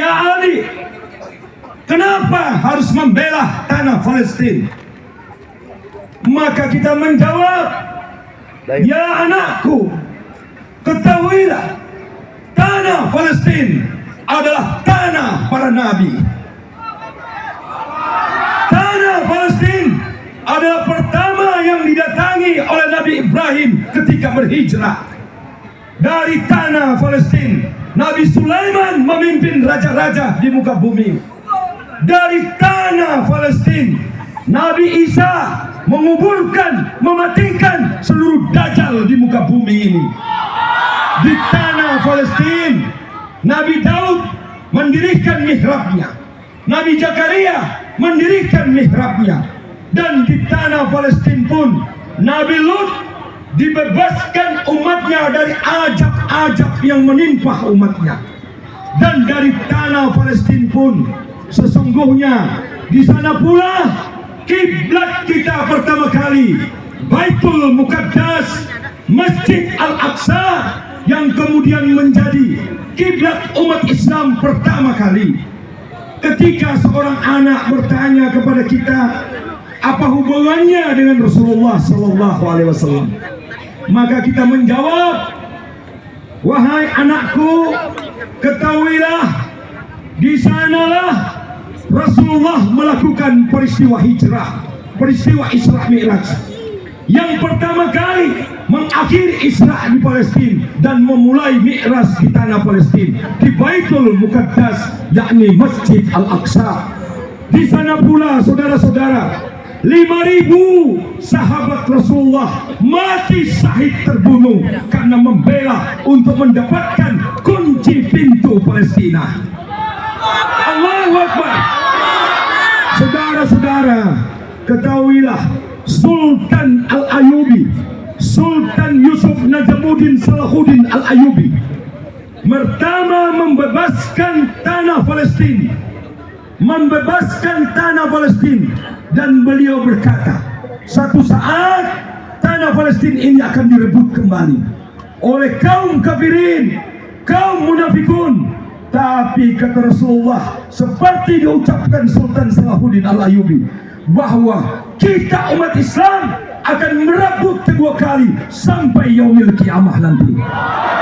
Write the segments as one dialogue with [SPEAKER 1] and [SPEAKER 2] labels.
[SPEAKER 1] Ya Ali, kenapa harus membela tanah Palestina? Maka kita menjawab, ya anakku, ketahuilah tanah Palestina adalah tanah para nabi. Tanah Palestina adalah pertama yang didatangi oleh Nabi Ibrahim ketika berhijrah. Dari tanah Palestina Nabi Sulaiman memimpin raja-raja di muka bumi. Dari tanah Palestina Nabi Isa menguburkan, mematikan seluruh dajjal di muka bumi ini. Di tanah Palestina Nabi Daud mendirikan mihrabnya, Nabi Zakaria mendirikan mihrabnya. Dan di tanah Palestina pun Nabi Lut dibebaskan umatnya dari ajab-ajab yang menimpa umatnya. Dan dari tanah Palestina pun sesungguhnya di sana pula kiblat kita pertama kali, Baitul Muqaddas, Masjid Al-Aqsa, yang kemudian menjadi kiblat umat Islam pertama kali. Ketika seorang anak bertanya kepada kita, apa hubungannya dengan Rasulullah Sallallahu Alaihi Wasallam? Maka kita menjawab, wahai anakku, ketahuilah di sanalah Rasulullah melakukan peristiwa hijrah, peristiwa Isra Mi'raj, yang pertama kali mengakhiri Isra di Palestina dan memulai Mi'raj di tanah Palestina, di Baitul Muqaddas, yakni Masjid Al-Aqsa. Di sana pula saudara-saudara, 5.000 sahabat Rasulullah mati syahid terbunuh karena membela untuk mendapatkan kunci pintu Palestina. Allahu Akbar. Saudara-saudara, ketahuilah Sultan Al-Ayyubi, Sultan Yusuf Najamuddin Salahuddin Al-Ayyubi pertama membebaskan tanah Palestina, dan beliau berkata, satu saat tanah Palestina ini akan direbut kembali oleh kaum kafirin, kaum munafikun. Tapi kata Rasulullah, seperti diucapkan Sultan Salahuddin Al-Ayyubi, bahwa kita umat Islam akan merebut kedua kali sampai yaumil kiamah nanti.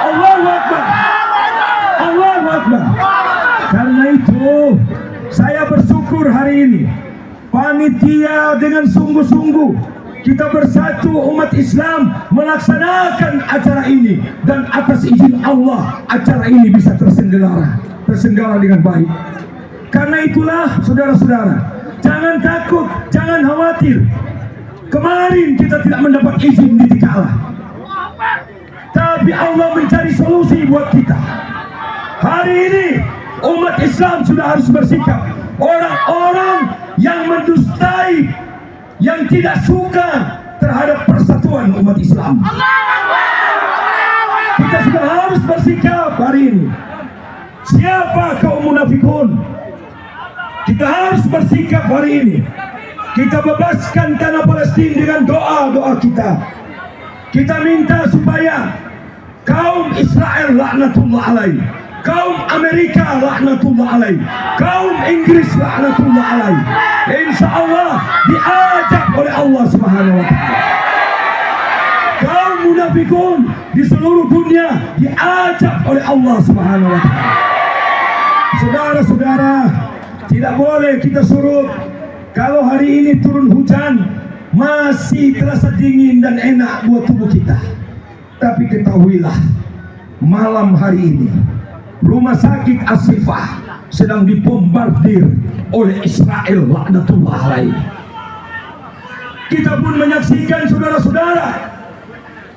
[SPEAKER 1] Allahu Akbar. Allahu Akbar. Karena itu saya bersyukur hari ini panitia dengan sungguh-sungguh kita bersatu umat Islam melaksanakan acara ini, dan atas izin Allah acara ini bisa tersenggara dengan baik. Karena itulah saudara-saudara, jangan takut, jangan khawatir. Kemarin kita tidak mendapat izin di Tikala, tapi Allah mencari solusi buat kita. Hari ini umat Islam sudah harus bersikap. Orang-orang yang mendustai, yang tidak suka terhadap persatuan umat Islam, kita sudah harus bersikap hari ini. Siapa kaum munafikun? Kita harus bersikap hari ini. Kita bebaskan tanah Palestina dengan doa-doa kita. Kita minta supaya kaum Israel laknatullah alaih, kaum Amerika laknatullah alaih, kaum Inggris laknatullah alaih, insya Allah diajak oleh Allah Subhanahu wa ta'ala. Kaum munafikun di seluruh dunia diajak oleh Allah Subhanahu wa ta'ala. Saudara-saudara, tidak boleh kita surut. Kalau hari ini turun hujan, masih terasa dingin dan enak buat tubuh kita. Tapi ketahuilah, malam hari ini rumah sakit As-Sifah sedang dibombardir oleh Israel laknatullah alaih. Kita pun menyaksikan saudara-saudara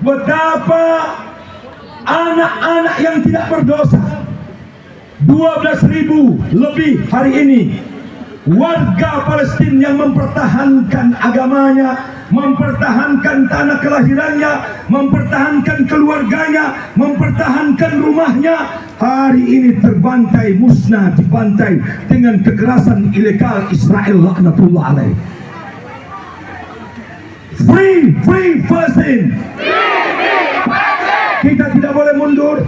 [SPEAKER 1] betapa anak-anak yang tidak berdosa, 12.000 lebih hari ini, warga Palestina yang mempertahankan agamanya, mempertahankan tanah kelahirannya, mempertahankan keluarganya, mempertahankan rumahnya, hari ini terbantai, musnah, dibantai dengan kekerasan ilegal Israel laknatullah alaih. Free Palestine. Kita tidak boleh mundur.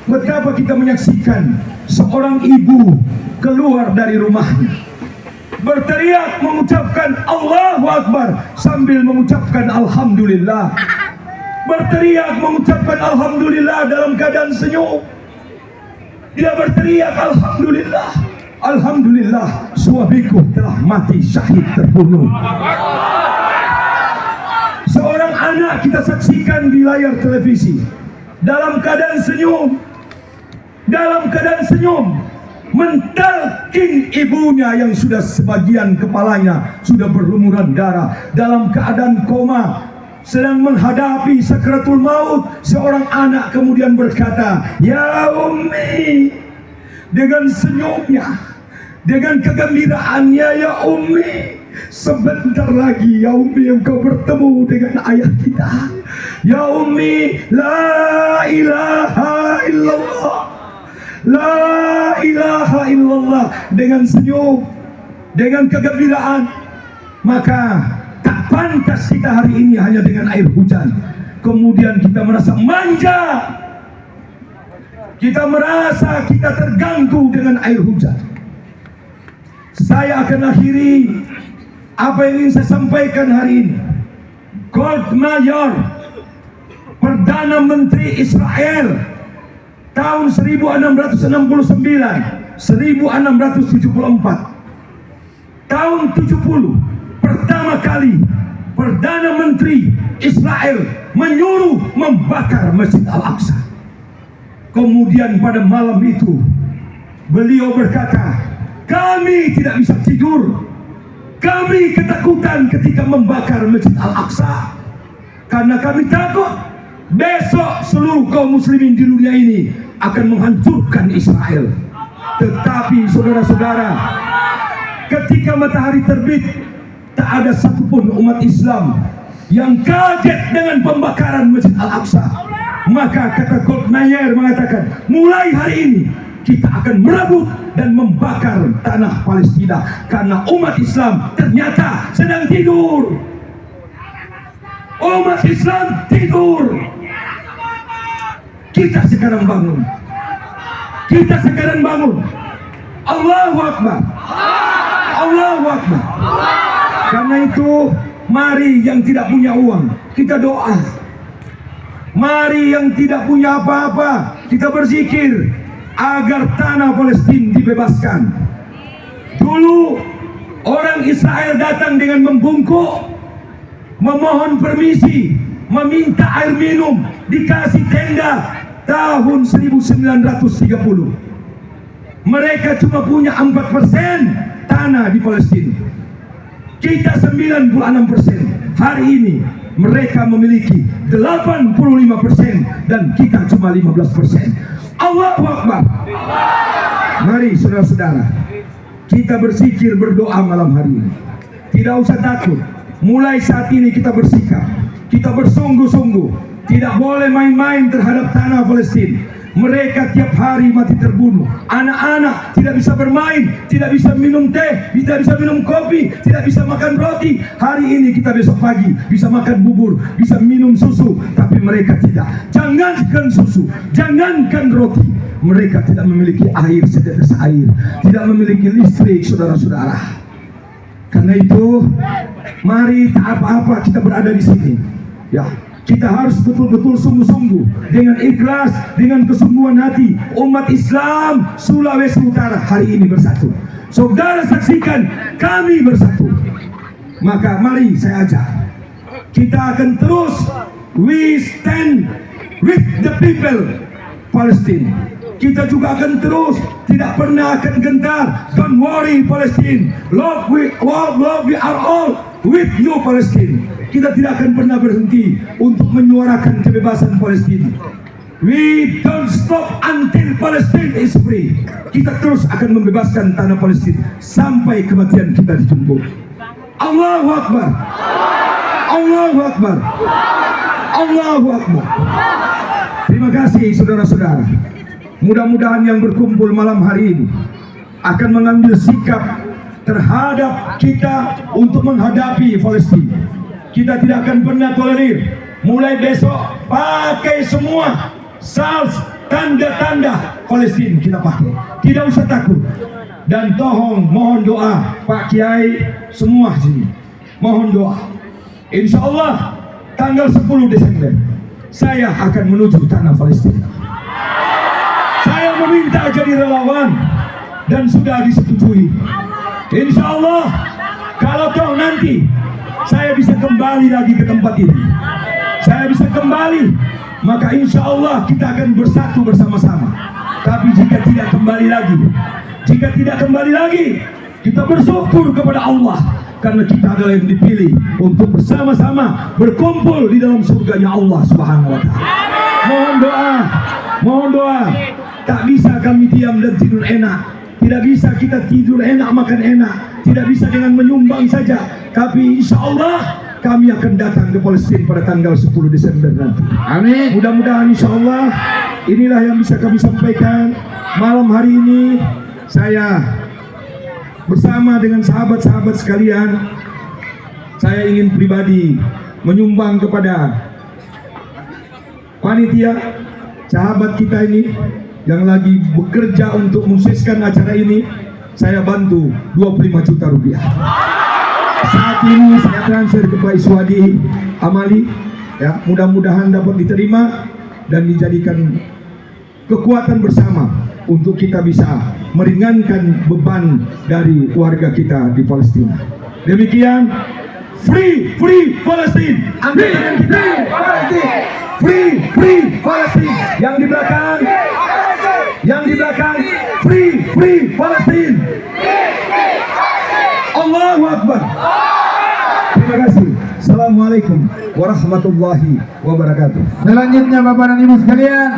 [SPEAKER 1] Betapa kita menyaksikan seorang ibu keluar dari rumahnya, berteriak mengucapkan Allahu Akbar sambil mengucapkan Alhamdulillah. Berteriak mengucapkan Alhamdulillah dalam keadaan senyum. Dia berteriak Alhamdulillah, Alhamdulillah, suamiku telah mati syahid terbunuh. Seorang anak kita saksikan di layar televisi dalam keadaan senyum, mentalkin ibunya yang sudah sebagian kepalanya sudah berlumuran darah, dalam keadaan koma, sedang menghadapi sakratul maut. Seorang anak kemudian berkata, "Ya Ummi," dengan senyumnya, dengan kegembiraannya, "Ya Ummi, sebentar lagi ya Ummi engkau bertemu dengan ayah kita. Ya Ummi, la ilaha illallah, la ilaha illallah." Dengan senyum, dengan kegembiraan. Maka tak pantas kita hari ini hanya dengan air hujan kemudian kita merasa manja, kita merasa kita terganggu dengan air hujan. Saya akan akhiri apa yang ingin saya sampaikan hari ini. Goldmayer, Perdana Menteri Israel, tahun 1669, 1674, tahun 70, pertama kali Perdana Menteri Israel menyuruh membakar Masjid Al-Aqsa. Kemudian pada malam itu beliau berkata, "Kami tidak bisa tidur. Kami ketakutan ketika membakar Masjid Al-Aqsa. Karena kami takut besok seluruh kaum muslimin di dunia ini akan menghancurkan Israel." Tetapi saudara-saudara, ketika matahari terbit, tak ada satupun umat Islam yang kaget dengan pembakaran Masjid Al-Aqsa. Maka kata Goldmayer mengatakan, mulai hari ini kita akan merebut dan membakar tanah Palestina karena umat Islam ternyata sedang tidur. Umat Islam tidur. Kita sekarang bangun. Kita sekarang bangun. Allahu Akbar. Allahu Akbar. Karena itu mari yang tidak punya uang kita doa. Mari yang tidak punya apa-apa kita berzikir agar tanah Palestina dibebaskan. Dulu orang Israel datang dengan membungkuk, memohon permisi, meminta air minum, dikasih tenda tahun 1930. Mereka cuma punya 4% tanah di Palestina. Kita 96%. Hari ini mereka memiliki 85% dan kita cuma 15%. Allahu Akbar. Mari saudara-saudara, kita berzikir, berdoa malam hari ini. Tidak usah takut. Mulai saat ini kita bersikap, kita bersungguh-sungguh. Tidak boleh main-main terhadap tanah Palestina. Mereka tiap hari mati terbunuh. Anak-anak tidak bisa bermain, tidak bisa minum teh, tidak bisa minum kopi, tidak bisa makan roti. Hari ini kita besok pagi bisa makan bubur, bisa minum susu, tapi mereka tidak. Jangankan susu, jangankan roti, mereka tidak memiliki air setetes air, tidak memiliki listrik, saudara-saudara. Karena itu, mari tak apa-apa kita berada di sini. Ya. Kita harus betul-betul sungguh-sungguh, dengan ikhlas, dengan kesungguhan hati. Umat Islam Sulawesi Utara hari ini bersatu. Saudara saksikan kami bersatu. Maka mari saya ajak, kita akan terus, we stand with the people Palestine. Kita juga akan terus, tidak pernah akan gentar. Don't worry Palestine, love we are all with you Palestine. Kita tidak akan pernah berhenti untuk menyuarakan kebebasan Palestina. We don't stop until Palestine is free. Kita terus akan membebaskan tanah Palestina sampai kematian kita dijemput. Allahu Akbar. Allahu Akbar. Allahu Akbar. Terima kasih saudara-saudara. Mudah-mudahan yang berkumpul malam hari ini akan mengambil sikap terhadap kita untuk menghadapi Palestina. Kita tidak akan pernah tolerir. Mulai besok pakai semua SARS tanda-tanda Palestina kita pakai. Tidak usah takut. Dan tolong mohon doa Pak Kiai semua sini. Mohon doa. Insya Allah tanggal 10 Desember saya akan menuju tanah Palestina. Saya meminta jadi relawan dan sudah disetujui. Insya Allah kalau toh nanti saya bisa kembali lagi ke tempat ini, saya bisa kembali, maka insya Allah kita akan bersatu bersama-sama. Tapi jika tidak kembali lagi, kita bersyukur kepada Allah karena kita adalah yang dipilih untuk bersama-sama berkumpul di dalam surganya Allah Subhanahu wa Ta'ala. Mohon doa. Tak bisa kami diam dan tidur enak. Tidak bisa kita tidur enak, makan enak. Tidak bisa dengan menyumbang saja. Tapi insya Allah kami akan datang ke Palestina pada tanggal 10 Desember nanti.
[SPEAKER 2] Amin.
[SPEAKER 1] Mudah-mudahan insya Allah inilah yang bisa kami sampaikan malam hari ini. Saya bersama dengan sahabat-sahabat sekalian, saya ingin pribadi menyumbang kepada panitia, sahabat kita ini yang lagi bekerja untuk mensukseskan acara ini. Saya bantu 25 juta rupiah. Saat ini saya transfer ke Pak Iswadi Amali, ya, mudah-mudahan dapat diterima dan dijadikan kekuatan bersama untuk kita bisa meringankan beban dari warga kita di Palestina. Demikian, free Palestine. Ambil tangan kita. Free Palestine. Yang di belakang, free Palestine. Allahu Akbar. Terima kasih. Assalamualaikum warahmatullahi wabarakatuh.
[SPEAKER 2] Selanjutnya Bapak dan Ibu sekalian,